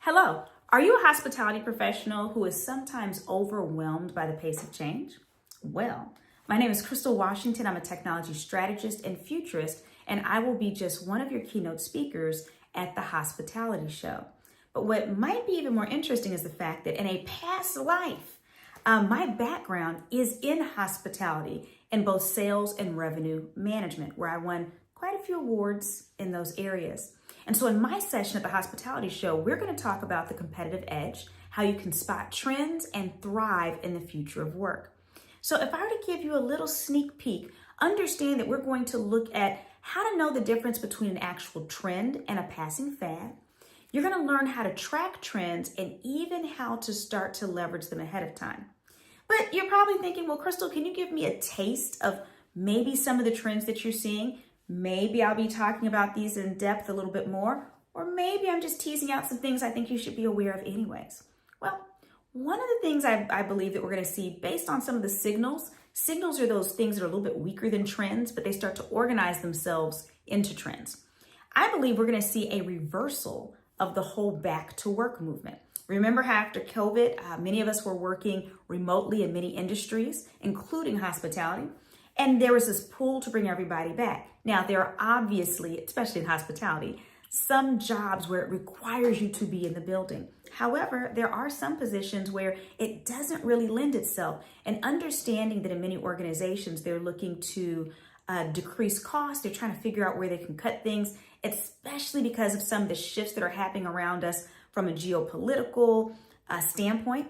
Hello, are you a hospitality professional who is sometimes overwhelmed by the pace of change? Well, my name is Crystal Washington. I'm a technology strategist and futurist, and I will be just one of your keynote speakers at the hospitality show. But what might be even more interesting is the fact that in a past life, my background is in hospitality in both sales and revenue management, where I won quite a few awards in those areas. And so in my session at the hospitality show, we're going to talk about the competitive edge, how you can spot trends and thrive in the future of work. So if I were to give you a little sneak peek, understand that we're going to look at how to know the difference between an actual trend and a passing fad. You're going to learn how to track trends and even how to start to leverage them ahead of time. But you're probably thinking, well, Crystal, can you give me a taste of maybe some of the trends that you're seeing? Maybe I'll be talking about these in depth a little bit more, or maybe I'm just teasing out some things I think you should be aware of anyways. Well, one of the things I believe that we're going to see based on some of the signals are those things that are a little bit weaker than trends, but they start to organize themselves into trends. I believe we're going to see a reversal of the whole back to work movement. Remember how after COVID, many of us were working remotely in many industries, including hospitality. And there was this pull to bring everybody back. Now, there are obviously, especially in hospitality, some jobs where it requires you to be in the building. However, there are some positions where it doesn't really lend itself. And understanding that in many organizations, they're looking to decrease costs. They're trying to figure out where they can cut things, especially because of some of the shifts that are happening around us from a geopolitical standpoint.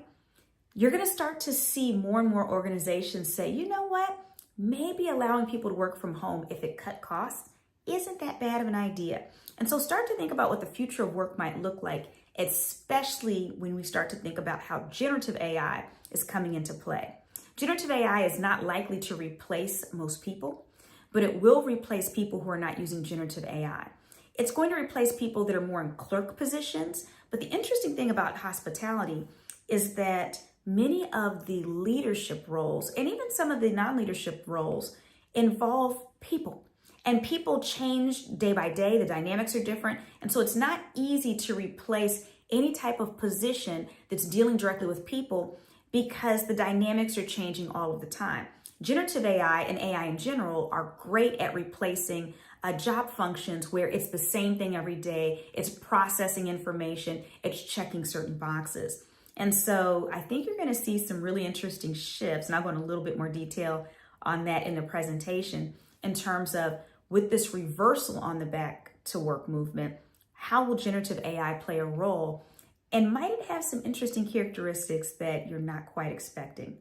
You're going to start to see more and more organizations say, you know what? Maybe allowing people to work from home, if it cut costs, isn't that bad of an idea. And so start to think about what the future of work might look like, especially when we start to think about how generative AI is coming into play. Generative AI is not likely to replace most people, but it will replace people who are not using generative AI. It's going to replace people that are more in clerk positions. But the interesting thing about hospitality is that many of the leadership roles and even some of the non-leadership roles involve people, and people change day by day. The dynamics are different. And so it's not easy to replace any type of position that's dealing directly with people because the dynamics are changing all of the time. Generative AI and AI in general are great at replacing job functions where it's the same thing every day. It's processing information. It's checking certain boxes. And so I think you're going to see some really interesting shifts, and I'll go into a little bit more detail on that in the presentation in terms of with this reversal on the back to work movement, how will generative AI play a role, and might it have some interesting characteristics that you're not quite expecting?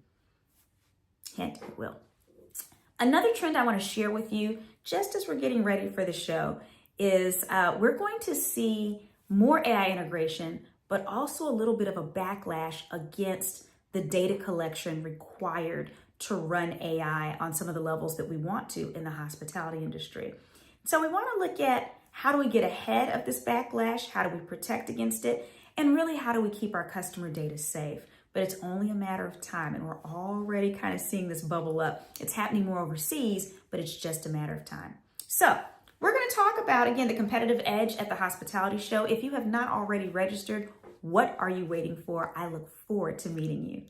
Hint, it will. Another trend I want to share with you, just as we're getting ready for the show, is we're going to see more AI integration, but also a little bit of a backlash against the data collection required to run AI on some of the levels that we want to in the hospitality industry. So we want to look at how do we get ahead of this backlash? How do we protect against it? And really, how do we keep our customer data safe? But it's only a matter of time, and we're already kind of seeing this bubble up. It's happening more overseas, but it's just a matter of time. So we're going to talk about, again, the competitive edge at the hospitality show. If you have not already registered, what are you waiting for? I look forward to meeting you.